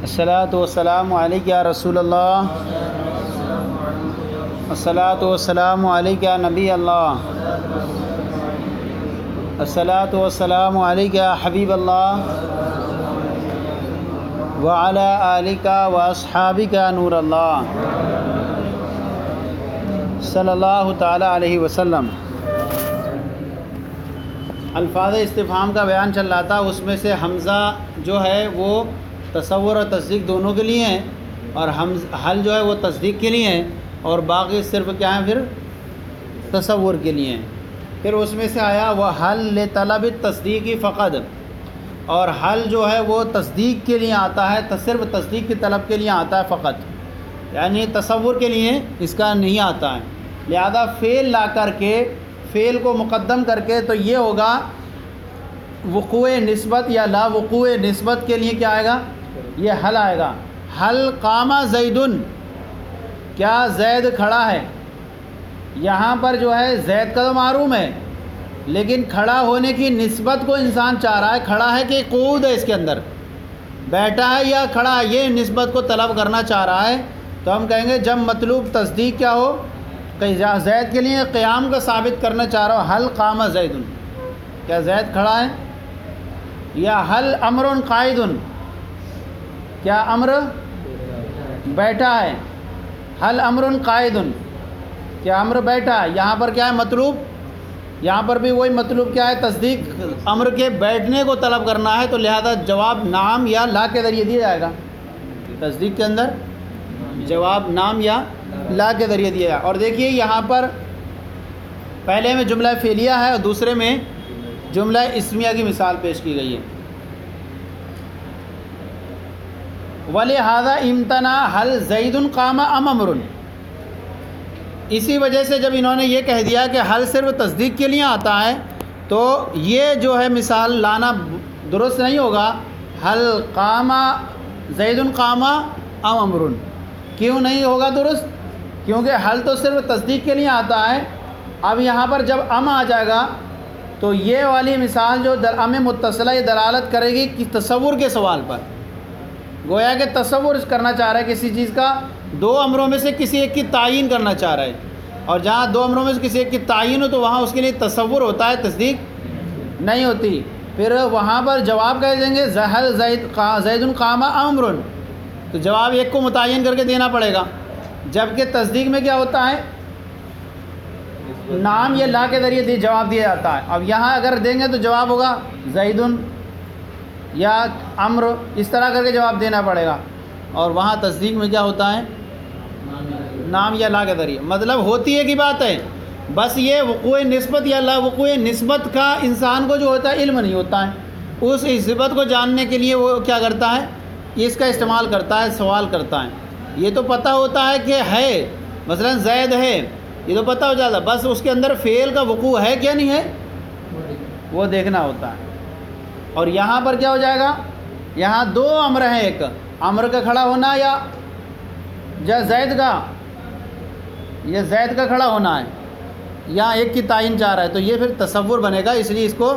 الصلاۃ والسلام علیک یا رسول اللہ، الصلاۃ والسلام علیک یا نبی اللہ، الصلاۃ والسلام علیک یا حبیب اللہ وعلی آلک واصحابک نور اللہ صلی اللہ تعالی علیہ وسلم۔ الفاظ استفہام کا بیان چل رہا تھا، اس میں سے حمزہ جو ہے وہ تصور اور تصدیق دونوں کے لیے ہیں، اور حل جو ہے وہ تصدیق کے لیے ہیں، اور باقی صرف کیا ہیں پھر تصور کے لیے ہیں۔ پھر اس میں سے آیا وہ حل لطلب التصدیق فقط، اور حل جو ہے وہ تصدیق کے لیے آتا ہے، صرف تصدیق کی طلب کے لیے آتا ہے فقط، یعنی تصور کے لیے اس کا نہیں آتا ہے۔ لہذا فعل لا کر کے، فعل کو مقدم کر کے، تو یہ ہوگا وقوع نسبت یا لا وقوع نسبت کے لیے کیا آئے گا؟ یہ حل آئے گا۔ حل قام زیدن، کیا زید کھڑا ہے؟ یہاں پر جو ہے زید کا تو معلوم ہے، لیکن کھڑا ہونے کی نسبت کو انسان چاہ رہا ہے، کھڑا ہے کہ قعود ہے اس کے اندر، بیٹھا ہے یا کھڑا ہے، یہ نسبت کو طلب کرنا چاہ رہا ہے۔ تو ہم کہیں گے جب مطلوب تصدیق کیا ہو، کہ زید کے لیے قیام کا ثابت کرنا چاہ رہا ہو، حل قام زیدن، کیا زید کھڑا ہے؟ یا حل امر قائد، کیا امر بیٹھا ہے؟ حل امر قائد، کیا امر بیٹھا ہے؟ یہاں پر کیا ہے مطلوب؟ یہاں پر بھی وہی مطلوب کیا ہے؟ تصدیق امر کے بیٹھنے کو طلب کرنا ہے، تو لہذا جواب نام یا لا کے ذریعے دیا جائے گا۔ تصدیق کے اندر جواب نام یا لا کے ذریعے دیا جائے گا۔ اور دیکھیے یہاں پر پہلے میں جملہ فعلیہ ہے اور دوسرے میں جملہ اسمیہ کی مثال پیش کی گئی ہے۔ وَلِهَذَا امتنع حل زید قام ام امر، اسی وجہ سے جب انہوں نے یہ کہہ دیا کہ حل صرف تصدیق کے لیے آتا ہے، تو یہ جو ہے مثال لانا درست نہیں ہوگا۔ حل قام زید قام ام امر، کیوں نہیں ہوگا درست؟ کیونکہ حل تو صرف تصدیق کے لیے آتا ہے۔ اب یہاں پر جب ام آ جائے گا تو یہ والی مثال جو ام متصلہ یہ دلالت کرے گی کہ تصور کے سوال پر، گویا کہ تصور کرنا چاہ رہا ہے کسی چیز کا، دو امروں میں سے کسی ایک کی تعین کرنا چاہ رہا ہے، اور جہاں دو امروں میں سے کسی ایک کی تعین ہو تو وہاں اس کے لیے تصور ہوتا ہے، تصدیق نہیں ہوتی۔ پھر وہاں پر جواب کہہ دیں گے حل زید قام امر، تو جواب ایک کو متعین کر کے دینا پڑے گا، جبکہ تصدیق میں کیا ہوتا ہے؟ نام یا لا کے ذریعے جواب دیا جاتا ہے۔ اب یہاں اگر دیں گے تو جواب ہوگا زیدن یا امر، اس طرح کر کے جواب دینا پڑے گا، اور وہاں تصدیق میں کیا ہوتا ہے؟ نام یا لا کے ذریعے۔ مطلب ہوتی ہے کی بات ہے، بس یہ وقوع نسبت یا لا وقوع نسبت کا انسان کو جو ہوتا ہے علم نہیں ہوتا ہے، اس نسبت کو جاننے کے لیے وہ کیا کرتا ہے؟ اس کا استعمال کرتا ہے، سوال کرتا ہے۔ یہ تو پتہ ہوتا ہے کہ ہے، مثلا زید ہے، یہ تو پتہ ہو جاتا ہے، بس اس کے اندر فعل کا وقوع ہے کیا نہیں ہے وہ دیکھنا ہوتا ہے۔ اور یہاں پر کیا ہو جائے گا؟ یہاں دو امر ہیں، ایک امر کا کھڑا ہونا یا زید کا، یہ زید کا کھڑا ہونا ہے، یا ایک کی تعین چاہ رہا ہے، تو یہ پھر تصور بنے گا، اس لیے اس کو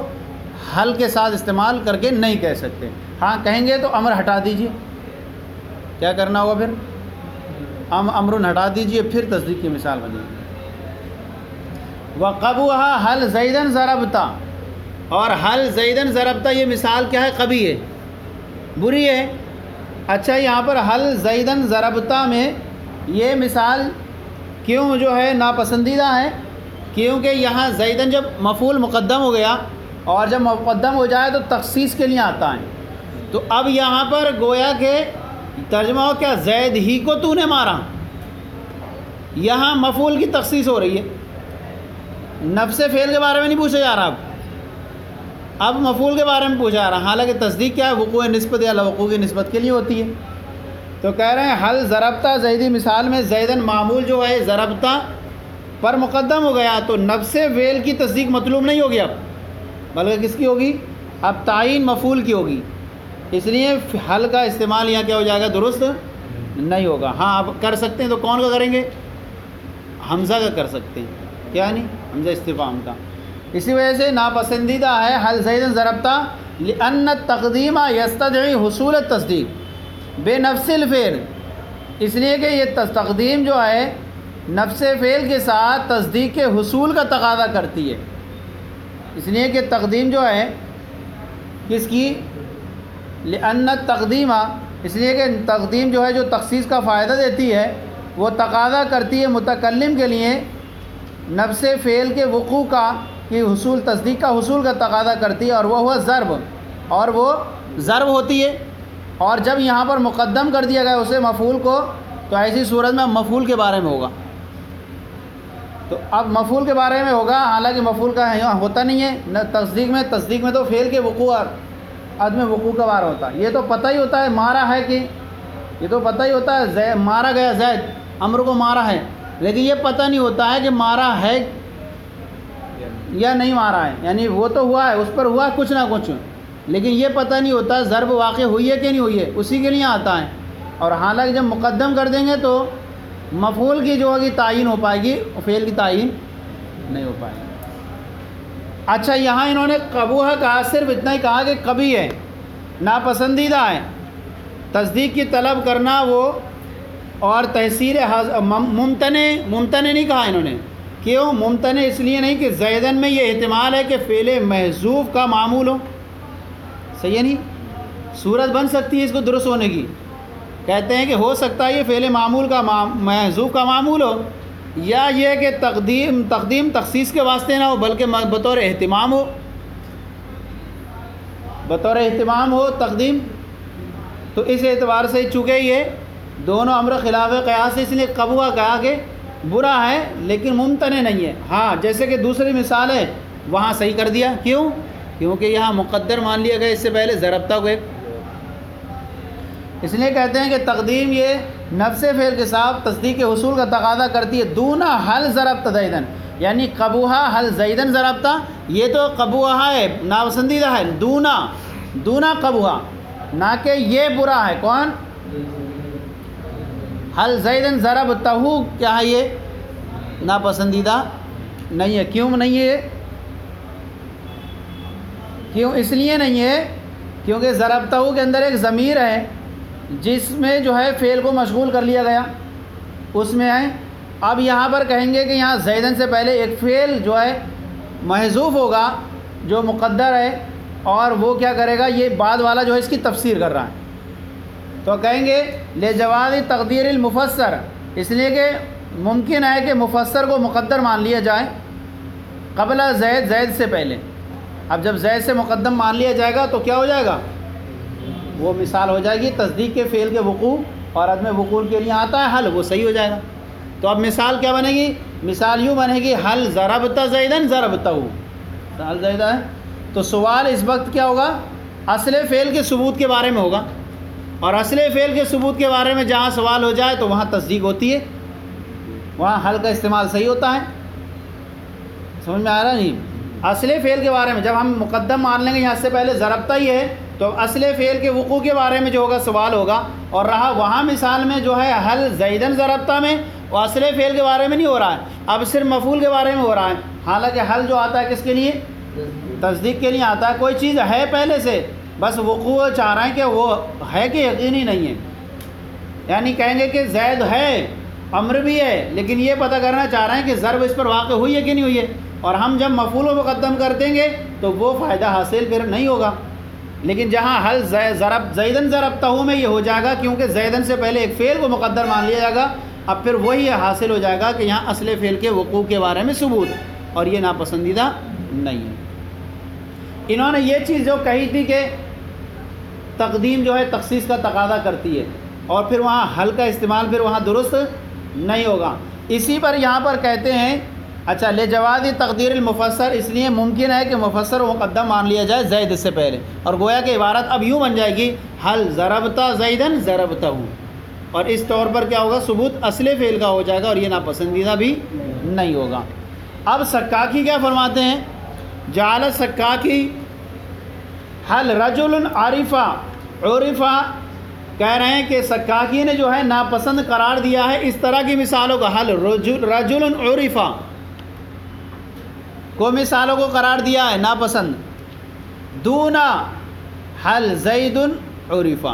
حل کے ساتھ استعمال کر کے نہیں کہہ سکتے۔ ہاں کہیں گے تو امر ہٹا دیجئے، کیا کرنا ہوگا پھر؟ امرن ہٹا دیجئے، پھر تصدیق کی مثال بنے گی۔ وَقَبُوهَا حل زیدن ضربتا، اور حل زیدن ضربتا یہ مثال کیا ہے؟ قبیح ہے، بری ہے۔ اچھا یہاں پر حل زیدن ضربتا میں یہ مثال کیوں جو ہے ناپسندیدہ ہے؟ کیونکہ یہاں زیدن جب مفعول مقدم ہو گیا، اور جب مقدم ہو جائے تو تخصیص کے لیے آتا ہے، تو اب یہاں پر گویا کہ ترجمہ ہو کیا؟ زید ہی کو تو نے مارا، یہاں مفعول کی تخصیص ہو رہی ہے، نفس فعل کے بارے میں نہیں پوچھا جا رہا، اب مفعول کے بارے میں پوچھا جا رہا، حالانکہ تصدیق کیا ہے؟ وقوع نسبت یا لا وقوع کی نسبت کے لیے ہوتی ہے۔ تو کہہ رہے ہیں حل ضربتا زیدی مثال میں زیدن معمول جو ہے ضربتا پر مقدم ہو گیا، تو نفس فعل کی تصدیق مطلوب نہیں ہوگی اب، بلکہ کس کی ہوگی؟ اب تعین مفعول کی ہوگی، اس لیے حل کا استعمال یہاں کیا ہو جائے گا؟ درست نہیں ہوگا۔ ہاں اب کر سکتے ہیں، تو کون کا کریں گے؟ حمزہ کا کر سکتے ہیں، کیا نہیں؟ حمزہ استفہام کا۔ اسی وجہ سے ناپسندیدہ ہے حل زیدن ضربتا لأن التقدیم یستدعی حصول التصدیق، بے نفس الفعل، اس لیے کہ یہ تقدیم جو ہے نفس فعل کے ساتھ تصدیق کے حصول کا تقاضا کرتی ہے، اس لیے کہ تقدیم جو ہے کس کی، لأن التقدیم، اس لیے کہ تقدیم جو ہے جو تخصیص کا فائدہ دیتی ہے وہ تقاضا کرتی ہے متکلم کے لیے نفس فعل کے وقوع کا کہ حصول، تصدیق کا حصول کا تقاضا کرتی ہے، اور وہ ہوا ضرب، اور وہ ضرب ہوتی ہے۔ اور جب یہاں پر مقدم کر دیا گیا اسے مفعول کو، تو ایسی صورت میں مفعول کے بارے میں ہوگا، تو اب مفعول کے بارے میں ہوگا، حالانکہ مفعول کا یہاں ہوتا نہیں ہے نہ تصدیق میں تو فعل کے وقوع اور عدم وقوع کا بارہ ہوتا ہے۔ یہ تو پتہ ہی ہوتا ہے مارا ہے کہ، یہ تو پتہ ہی ہوتا ہے مارا گیا زید، عمرو کو مارا ہے، لیکن یہ پتہ نہیں ہوتا ہے کہ مارا ہے یا نہیں مارا ہے، یعنی وہ تو ہوا ہے، اس پر ہوا کچھ نہ کچھ، لیکن یہ پتہ نہیں ہوتا ضرب واقع ہوئی ہے کہ نہیں ہوئی ہے، اسی کے لیے آتا ہے۔ اور حالانکہ جب مقدم کر دیں گے تو مفعول کی جو ہوگی تعین ہو پائے گی، فعل کی تعین نہیں ہو پائے گی۔ اچھا، یہاں انہوں نے قبوح کہا، صرف اتنا ہی کہا کہ کبھی ہے، ناپسندیدہ ہے، تصدیق کی طلب کرنا وہ، اور تحصیل ممتنع نہیں کہا انہوں نے۔ کیوں ممتنع؟ اس لیے نہیں کہ زیدن میں یہ احتمال ہے کہ فعل محذوف کا معمول ہو، صحیح ہے نہیں، صورت بن سکتی ہے اس کو درست ہونے کی، کہتے ہیں کہ ہو سکتا ہے یہ فعل معمول کا محذوف کا معمول ہو، یا یہ کہ تقدیم تخصیص کے واسطے نہ ہو بلکہ بطور اہتمام ہو، بطور اہتمام ہو تقدیم۔ تو اس اعتبار سے چونکہ یہ دونوں امر خلاف قیاس ہے، اس لیے قبوح کہا کہ برا ہے لیکن ممتنع نہیں ہے۔ ہاں جیسے کہ دوسری مثال ہے، وہاں صحیح کر دیا، کیوں؟ کیونکہ یہاں مقدر مان لیا گیا، اس سے پہلے ضربتا ہوئے، اس لیے کہتے ہیں کہ تقدیم یہ نفس فعل کے ساتھ تصدیق کے حصول کا تقاضا کرتی ہے۔ دونا حل ضربت زیدن، یعنی قبوحا حل زیدن ضربتا، یہ تو قبوحا ہے، ناپسندیدہ ہے، دونا قبوحا، نہ کہ یہ برا ہے۔ کون؟ حل زیدن ضربتہ، کیا ہے یہ؟ ناپسندیدہ نہیں ہے۔ کیوں نہیں ہے؟ کیوں اس لیے نہیں ہے کیونکہ ضربتہ کے اندر ایک ضمیر ہے جس میں جو ہے فعل کو مشغول کر لیا گیا، اس میں ہے۔ اب یہاں پر کہیں گے کہ یہاں زیدن سے پہلے ایک فعل جو ہے محذوف ہوگا جو مقدر ہے، اور وہ کیا کرے گا، یہ بعد والا جو ہے اس کی تفسیر کر رہا ہے، تو کہیں گے لجواز تقدیر المفسر، اس لیے کہ ممکن ہے کہ مفسر کو مقدر مان لیا جائے قبل زید سے پہلے۔ اب جب زید سے مقدم مان لیا جائے گا تو کیا ہو جائے گا، وہ مثال ہو جائے گی تصدیق کے فعل کے وقوع اور عدم وقوع کے لیے آتا ہے حل، وہ صحیح ہو جائے گا۔ تو اب مثال کیا بنے گی؟ مثال یوں بنے گی، حل ضربت زیدن ضربتہ، حل زیدہ ہے، تو سوال اس وقت کیا ہوگا، اصل فعل کے ثبوت کے بارے میں ہوگا، اور اصل فعل کے ثبوت کے بارے میں جہاں سوال ہو جائے تو وہاں تصدیق ہوتی ہے، وہاں حل کا استعمال صحیح ہوتا ہے۔ سمجھ میں آ رہا نہیں؟ اصل فعل کے بارے میں جب ہم مقدم مان لیں گے، یہاں سے پہلے ضربتہ ہی ہے، تو اصل فعل کے وقوع کے بارے میں جو ہوگا سوال ہوگا، اور رہا وہاں مثال میں جو ہے حل زیدن ضربتہ میں، وہ اصل فعل کے بارے میں نہیں ہو رہا ہے، اب صرف مفعول کے بارے میں ہو رہا ہے، حالانکہ حل جو آتا ہے کس کے لیے، تصدیق کے لیے آتا ہے۔ کوئی چیز ہے پہلے سے، بس وقوع چاہ رہے ہیں کہ وہ ہے کہ یقینی نہیں ہے، یعنی کہیں گے کہ زید ہے، امر بھی ہے، لیکن یہ پتہ کرنا چاہ رہے ہیں کہ ضرب اس پر واقع ہوئی ہے کہ نہیں ہوئی ہے، اور ہم جب مفعول و مقدم کر دیں گے تو وہ فائدہ حاصل پھر نہیں ہوگا۔ لیکن جہاں حل زیدن ضربتہ میں یہ ہو جائے گا، کیونکہ زیدن سے پہلے ایک فعل کو مقدر مان لیا جائے گا، اب پھر وہی حاصل ہو جائے گا کہ یہاں اصل فعل کے وقوع کے بارے میں ثبوت ہے، اور یہ ناپسندیدہ نہیں ہے۔ انہوں نے یہ چیز جو کہی تھی کہ تقدیم جو ہے تخصیص کا تقاضا کرتی ہے، اور پھر وہاں حل کا استعمال پھر وہاں درست نہیں ہوگا، اسی پر یہاں پر کہتے ہیں اچھا لجواز تقدیر المفسر، اس لیے ممکن ہے کہ مفسر و مقدم مان لیا جائے زید سے پہلے، اور گویا کہ عبارت اب یوں بن جائے گی، حل ضربتا زیدن ضربتہ، اور اس طور پر کیا ہوگا، ثبوت اصل فعل کا ہو جائے گا، اور یہ ناپسندیدہ بھی نہیں ہوگا۔ اب سکاکی کیا فرماتے ہیں، جعل سکاکی حل رجل عرفہ، عرفہ کہہ رہے ہیں کہ سکاکی نے جو ہے ناپسند قرار دیا ہے اس طرح کی مثالوں کا، حل رجل عرفہ کو مثالوں کو قرار دیا ہے ناپسند، دونا حل زید عرفہ،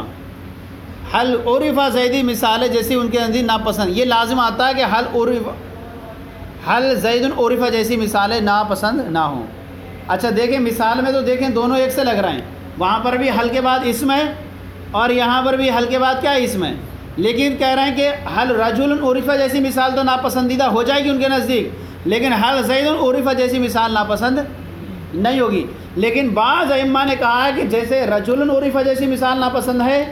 حل عرفہ زیدی مثال ہے جیسی ان کے نزدیک ناپسند، یہ لازم آتا ہے کہ حل زید عرفہ جیسی مثالیں ناپسند نہ ہوں۔ اچھا دیکھیں مثال میں تو دیکھیں دونوں ایک سے لگ رہے ہیں، وہاں پر بھی حل کے بعد اسم ہے اور یہاں پر بھی حل کے بعد کیا اسم ہے، لیکن کہہ رہے ہیں کہ حل رجل عرفہ جیسی مثال تو ناپسندیدہ ہو جائے گی ان کے نزدیک، لیکن حل زید عرفہ جیسی مثال ناپسند نہیں ہوگی۔ لیکن بعض ائمہ نے کہا ہے کہ جیسے رجل عرفہ جیسی مثال ناپسند ہے،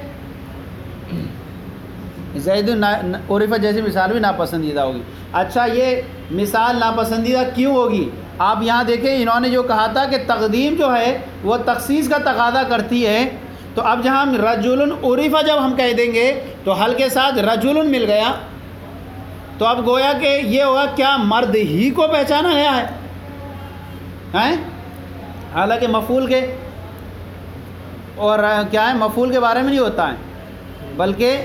زید عرفہ جیسی مثال بھی ناپسندیدہ ہوگی۔ اچھا یہ مثال ناپسندیدہ کیوں ہوگی؟ آپ یہاں دیکھیں انہوں نے جو کہا تھا کہ تقدیم جو ہے وہ تخصیص کا تقاضا کرتی ہے، تو اب جہاں ہم رجل عرفہ جب ہم کہہ دیں گے تو حل کے ساتھ رجل مل گیا، تو اب گویا کہ یہ ہوگا کیا مرد ہی کو پہچانا گیا ہے، ہیں؟ حالانکہ مفعول کے اور کیا ہے مفعول کے بارے میں نہیں ہوتا ہے، بلکہ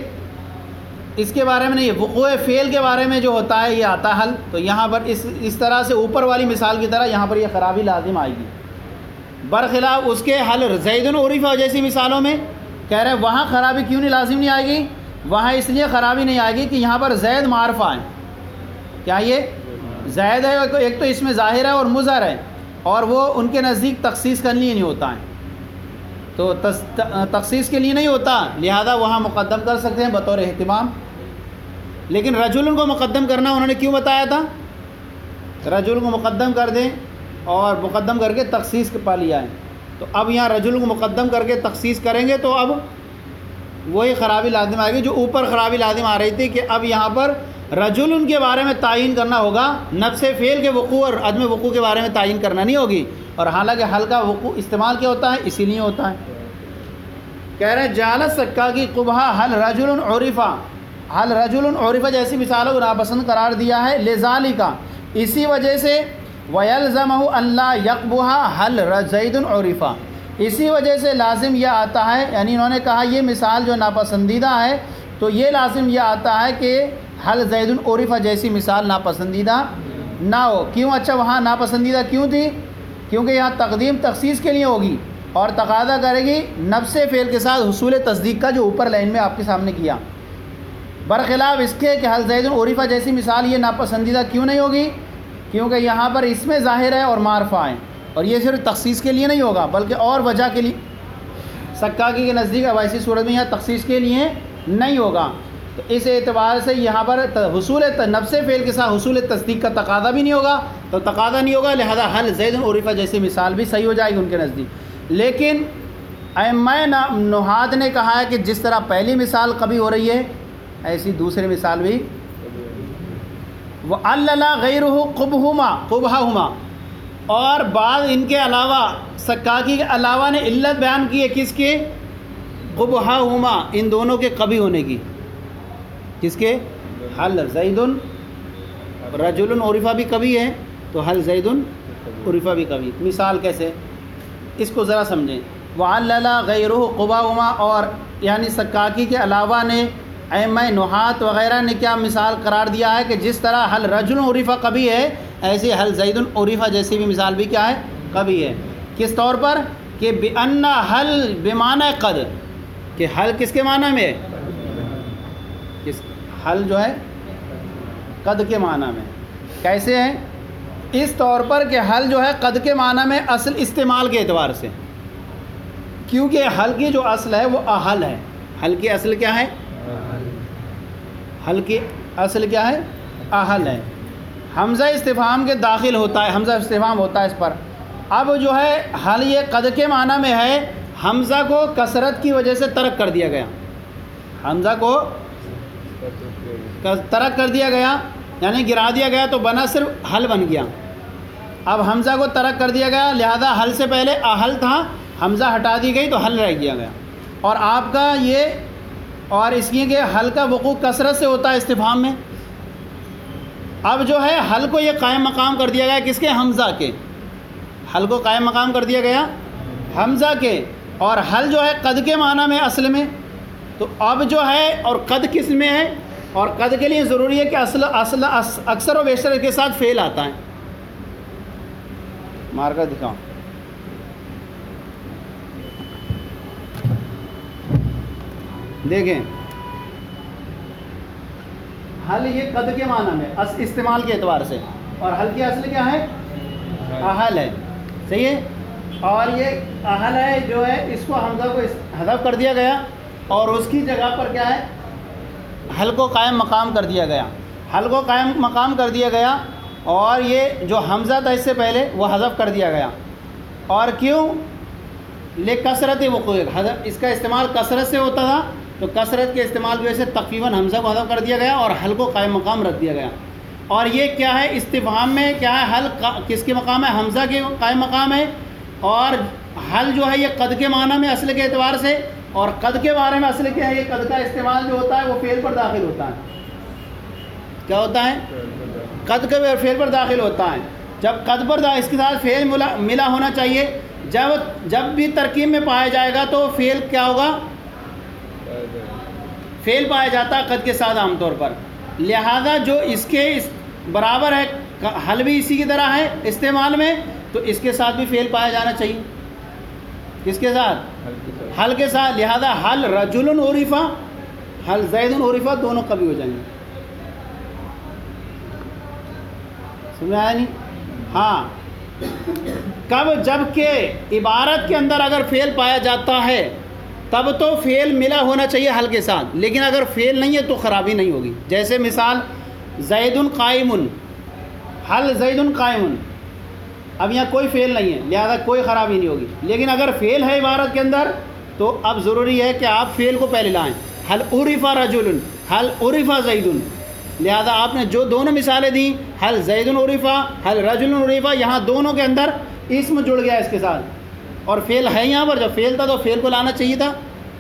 اس کے بارے میں نہیں، وقوع فعل کے بارے میں جو ہوتا ہے یہ آتا حل۔ تو یہاں پر اس طرح سے اوپر والی مثال کی طرح یہاں پر یہ خرابی لازم آئے گی، برخلاف اس کے حل زید عرفہ جیسی مثالوں میں کہہ رہے ہیں وہاں خرابی کیوں نہیں لازم نہیں آئے گی؟ وہاں اس لیے خرابی نہیں آئے گی کہ یہاں پر زید معرفہ ہے، کیا یہ زید ہے، ایک تو اس میں ظاہر ہے اور مظہر ہے، اور وہ ان کے نزدیک تخصیص کے لیے نہیں ہوتا ہے، تو تخصیص کے لیے نہیں ہوتا، لہذا وہاں مقدم کر سکتے ہیں بطور اہتمام۔ لیکن رجل کو مقدم کرنا انہوں نے کیوں بتایا تھا؟ رجل کو مقدم کر دیں اور مقدم کر کے تخصیص پا لیا ہے، تو اب یہاں رجل کو مقدم کر کے تخصیص کریں گے تو اب وہی خرابی لازم آئے گی جو اوپر خرابی لازم آ رہی تھی کہ اب یہاں پر رجل کے بارے میں تعین کرنا ہوگا، نفس فعل کے وقوع اور عدم وقوع کے بارے میں تعین کرنا نہیں ہوگی، اور حالانکہ حل کا وقوع استعمال کیا ہوتا ہے اسی لیے ہوتا ہے۔ کہہ رہے ہیں جالت سکا کی قبحہ حل رجل عرفہ، حل رجل عرفہ جیسی مثالوں کو ناپسند قرار دیا ہے، لذالک اسی وجہ سے، ویلزمہ اللہ یقبحہ حل زید عرفہ، اسی وجہ سے لازم یہ آتا ہے، یعنی انہوں نے کہا یہ مثال جو ناپسندیدہ ہے تو یہ لازم یہ آتا ہے کہ حل زید عرفہ جیسی مثال ناپسندیدہ نہ ہو۔ کیوں؟ اچھا وہاں ناپسندیدہ کیوں تھی؟ کیونکہ یہاں تقدیم تخصیص کے لیے ہوگی اور تقاضا کرے گی نفس فعل کے ساتھ حصول تصدیق کا، جو اوپر لائن میں آپ کے سامنے کیا، برخلاف اس کے کہ حل زید عرفہ جیسی مثال یہ ناپسندیدہ کیوں نہیں ہوگی؟ کیونکہ یہاں پر اس میں ظاہر ہے اور معرفہ ہے، اور یہ صرف تخصیص کے لیے نہیں ہوگا بلکہ اور وجہ کے لیے، سکاکی کے نزدیک اب ایسی صورت میں یہاں تخصیص کے لیے نہیں ہوگا، تو اس اعتبار سے یہاں پر حصول نفس فعل کے ساتھ حصول تصدیق کا تقاضا بھی نہیں ہوگا، تو تقاضا نہیں ہوگا لہذا حل زید عرفہ جیسی مثال بھی صحیح ہو جائے گی ان کے نزدیک۔ لیکن ائمہ نحات نے کہا ہے کہ جس طرح پہلی مثال کبھی ہو رہی ہے ایسی دوسری مثال بھی، وَعَلَّلَ غَيْرُهُ قُبْحَهُمَا، اور بعض ان کے علاوہ سکاکی کے علاوہ نے علت بیان کی ہے کس کے؟ قُبْحَهُمَا، ان دونوں کے قبی ہونے کی، کس کے؟ حل زید رجل عرفہ بھی کبھی ہے تو حل زید عرفہ بھی کبھی۔ مثال کیسے؟ اس کو ذرا سمجھیں۔ وَعَلَّلَ غَيْرُهُ قُبْحَهُمَا، اور یعنی سکاکی کے علاوہ نے ائمہ نحات وغیرہ نے کیا مثال قرار دیا ہے کہ جس طرح حل رجل عرفہ کبھی ہے ایسے حل زید عرفہ جیسی بھی مثال بھی کیا ہے؟ کبھی ہے۔ کس طور پر؟ کہ بِأَنَّ حل بمعنی قد، کہ حل کس کے معنی میں ہے؟ حل جو ہے قد کے معنی میں۔ کیسے ہے؟ اس طور پر کہ حل جو ہے قد کے معنی میں اصل استعمال کے اعتبار سے، کیونکہ حل کی جو اصل ہے وہ احل ہے۔ حل کی اصل کیا ہے؟ حل کی اصل کیا ہے؟ احل ہے۔ حمزہ استفہام کے داخل ہوتا ہے، حمزہ استفہام ہوتا ہے اس پر۔ اب جو ہے حل یہ قد کے معنی میں ہے، حمزہ کو کثرت کی وجہ سے ترک کر دیا گیا، حمزہ کو ترک کر دیا گیا یعنی گرا دیا گیا تو بنا صرف حل بن گیا۔ اب حمزہ کو ترک کر دیا گیا لہذا حل سے پہلے احل تھا، حمزہ ہٹا دی گئی تو حل رہ دیا گیا۔ اور آپ کا یہ اور اس لیے کہ حل کا وقوع کثرت سے ہوتا ہے استفہام میں، اب جو ہے حل کو یہ قائم مقام کر دیا گیا کس کے؟ حمزہ کے۔ حل کو قائم مقام کر دیا گیا حمزہ کے، اور حل جو ہے قد کے معنی میں اصل میں، تو اب جو ہے اور قد کس میں ہے، اور قد کے لیے ضروری ہے کہ اصل اکثر و بیشتر کے ساتھ فعل آتا ہے۔ مار کر دکھاؤں، دیکھیں حل یہ قد کے معنی میں استعمال کے اعتبار سے، اور حل کی اصل کیا ہے؟ احل ہے، صحیح ہے. اور یہ احل ہے جو ہے اس کو حمزہ کو حذف کر دیا گیا اور اس کی جگہ پر کیا ہے؟ حل کو قائم مقام کر دیا گیا. حل کو قائم مقام کر دیا گیا اور یہ جو حمزہ تھا اس سے پہلے وہ حذف کر دیا گیا. اور کیوں؟ لکثرت وقوع، اس کا استعمال کثرت سے ہوتا تھا تو کثرت کے استعمال کی وجہ سے تخفیفاً حمزہ کو حذف کر دیا گیا اور حل کو قائم مقام رکھ دیا گیا. اور یہ کیا ہے؟ استفہام میں کیا ہے؟ حل کس کے مقام ہے؟ حمزہ کے قائم مقام ہے. اور حل جو ہے یہ قد کے معنی میں اصل کے اعتبار سے، اور قد کے بارے میں اصل کیا ہے؟ یہ قد کا استعمال جو ہوتا ہے وہ فعل پر داخل ہوتا ہے. کیا ہوتا ہے؟ قد کے فعل پر داخل ہوتا ہے. جب قد پر اس کے ساتھ فعل ملا ہونا چاہیے. جب بھی ترکیب میں پایا جائے گا تو فعل کیا ہوگا؟ فعل پایا جاتا ہے قد کے ساتھ عام طور پر. لہذا جو اس کے برابر ہے، حل بھی اسی کی طرح ہے استعمال میں، تو اس کے ساتھ بھی فعل پایا جانا چاہیے. کس کے ساتھ؟ حل کے ساتھ. لہذا حل رجل عرفہ، حل زید عرفہ، دونوں کبھی ہو جائیں گے. سمجھ آیا نہیں؟ ہاں. کب؟ جب کہ عبارت کے اندر اگر فعل پایا جاتا ہے تب تو فعل ملا ہونا چاہیے حل کے ساتھ، لیکن اگر فعل نہیں ہے تو خرابی نہیں ہوگی. جیسے مثال زید قائم، حل زید قائم، اب یہاں کوئی فعل نہیں ہے لہذا کوئی خرابی نہیں ہوگی. لیکن اگر فعل ہے عبارت کے اندر تو اب ضروری ہے کہ آپ فعل کو پہلے لائیں. حل عرف رجل، حل عرف زید، لہذا آپ نے جو دونوں مثالیں دیں، حل زید عرفہ، حل رجل عرفہ، یہاں دونوں کے اندر اسم جڑ گیا اس کے ساتھ اور فعل ہے. یہاں پر جب فعل تھا تو فعل کو لانا چاہیے تھا،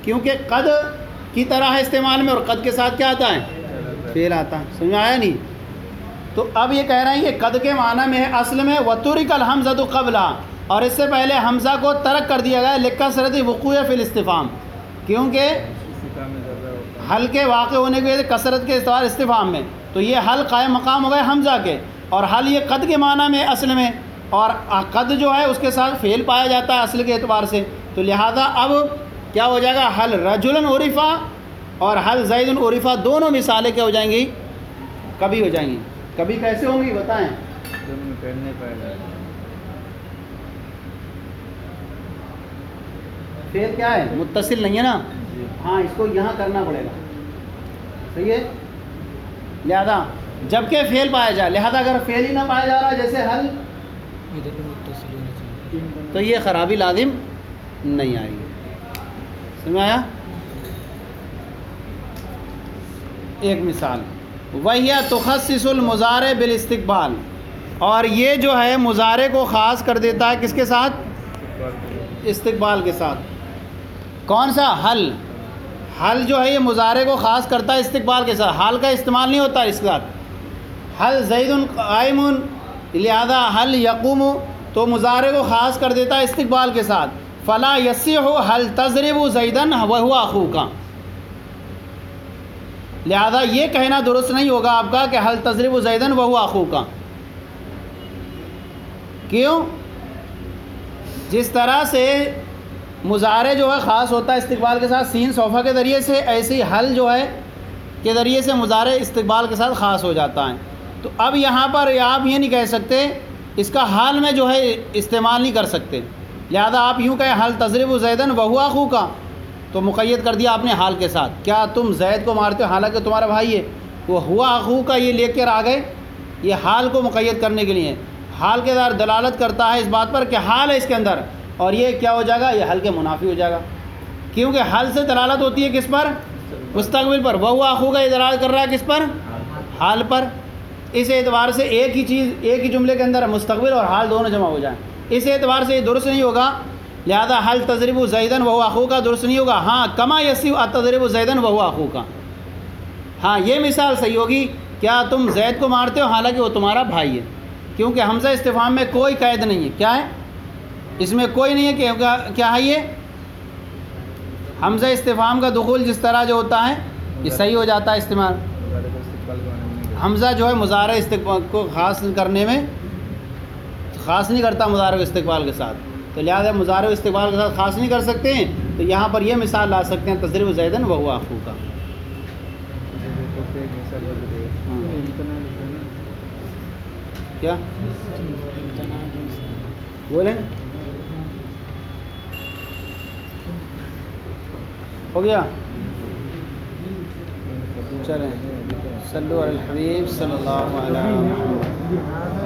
کیونکہ قد کی طرح ہے استعمال میں، اور قد کے ساتھ کیا آتا ہے؟ فعل آتا ہے. سمجھ آیا نہیں؟ تو اب یہ کہہ رہے ہیں یہ قد کے معنی میں ہے اصل میں. وَتُرِكَ الْحَمْزَةُ قَبْلَ، اور اس سے پہلے حمزہ کو ترک کر دیا گیا لِكَثْرَةِ وُقُوعِهِ فِي الْاِسْتِفْهَامِ، کیونکہ حل کے واقع ہونے کی وجہ سے کثرت کے استفہام میں، تو یہ حل قائم مقام ہو گئے حمزہ کے، اور حل یہ قد کے معنی میں اصل میں، اور قد جو ہے اس کے ساتھ فعل پایا جاتا ہے اصل کے اعتبار سے. تو لہذا اب کیا ہو جائے گا؟ حل رجل عرفہ اور حل زید عرفہ دونوں مثالیں کیا ہو جائیں گی؟ کبھی ہو جائیں گی. کبھی کیسے ہوں گی بتائیں؟ فعل کیا ہے؟ متصل نہیں ہے نا. ہاں اس کو یہاں کرنا پڑے گا، صحیح ہے. لہذا جب کہ فعل پایا جائے، لہذا اگر فعل ہی نہ پایا جا رہا جیسے حل، تو یہ خرابی لازم نہیں آئے گی. سمجھ آیا؟ ایک مثال وَهِيَ تُخَصِّصُ الْمُضَارِعَ بِالِاسْتِقْبَالِ، اور یہ جو ہے مضارع کو خاص کر دیتا ہے کس کے ساتھ؟ استقبال کے ساتھ. کون سا؟ حل. حل جو ہے یہ مضارع کو خاص کرتا ہے استقبال کے ساتھ، حال کا استعمال نہیں ہوتا اس کے ساتھ. حل زید قائم، لہذا حل یقوم، تو مضارع کو خاص کر دیتا ہے استقبال کے ساتھ. فلا یصح حل تضرب زیدا وهو اخوک، لہذا یہ کہنا درست نہیں ہوگا آپ کا کہ حل تضرب زیدا وهو اخوک. کیوں؟ جس طرح سے مضارع جو ہے خاص ہوتا ہے استقبال کے ساتھ سین صوفہ کے ذریعے سے، ایسی حل جو ہے کے ذریعے سے مضارع استقبال کے ساتھ خاص ہو جاتا ہے. تو اب یہاں پر آپ یہ نہیں کہہ سکتے، اس کا حال میں جو ہے استعمال نہیں کر سکتے، لہذا آپ یوں کہیں حل تضرب زیدا وهو اخوک، تو مقید کر دیا آپ نے حال کے ساتھ. کیا تم زید کو مارتے ہو حالانکہ تمہارا بھائی ہے؟ وہ ہوا اخوک یہ لے کر آ گئے، یہ حال کو مقید کرنے کے لیے. حال کے دار دلالت کرتا ہے اس بات پر کہ حال ہے اس کے اندر، اور یہ کیا ہو جائے گا؟ یہ حل کے منافی ہو جائے گا، کیونکہ حل سے دلالت ہوتی ہے کس پر؟ مستقبل پر. وهو اخوک یہ دلالت کر رہا ہے کس پر؟ حال پر. اس اعتبار سے ایک ہی چیز ایک ہی جملے کے اندر مستقبل اور حال دونوں جمع ہو جائیں، اس اعتبار سے یہ درست نہیں ہوگا. لہذا حل تضرب زیدا وهو اخوک درست نہیں ہوگا. ہاں کما یصح تضرب زیدا وهو اخوک، ہاں یہ مثال صحیح ہوگی. کیا تم زید کو مارتے ہو حالانکہ وہ تمہارا بھائی ہے، کیونکہ حمزہ استفہام میں کوئی قید نہیں ہے. کیا ہے؟ اس میں کوئی نہیں ہے کہ کیا ہے؟ یہ حمزہ استفہام کا دخول جس طرح جو ہوتا ہے یہ صحیح ہو جاتا ہے استعمال. حمزہ جو ہے مضارع استقبال کو خاص کرنے میں خاص نہیں کرتا مضارع استقبال کے ساتھ، تو لہٰذا مضارع استقبال کے ساتھ خاص نہیں کر سکتے ہیں. تو یہاں پر یہ مثال لا سکتے ہیں تضرب زیدا وهو اخوک. کیا بولیں؟ ہو گیا؟ چلیں، صلو علی الحبیب صلی اللہ علیہ وسلم.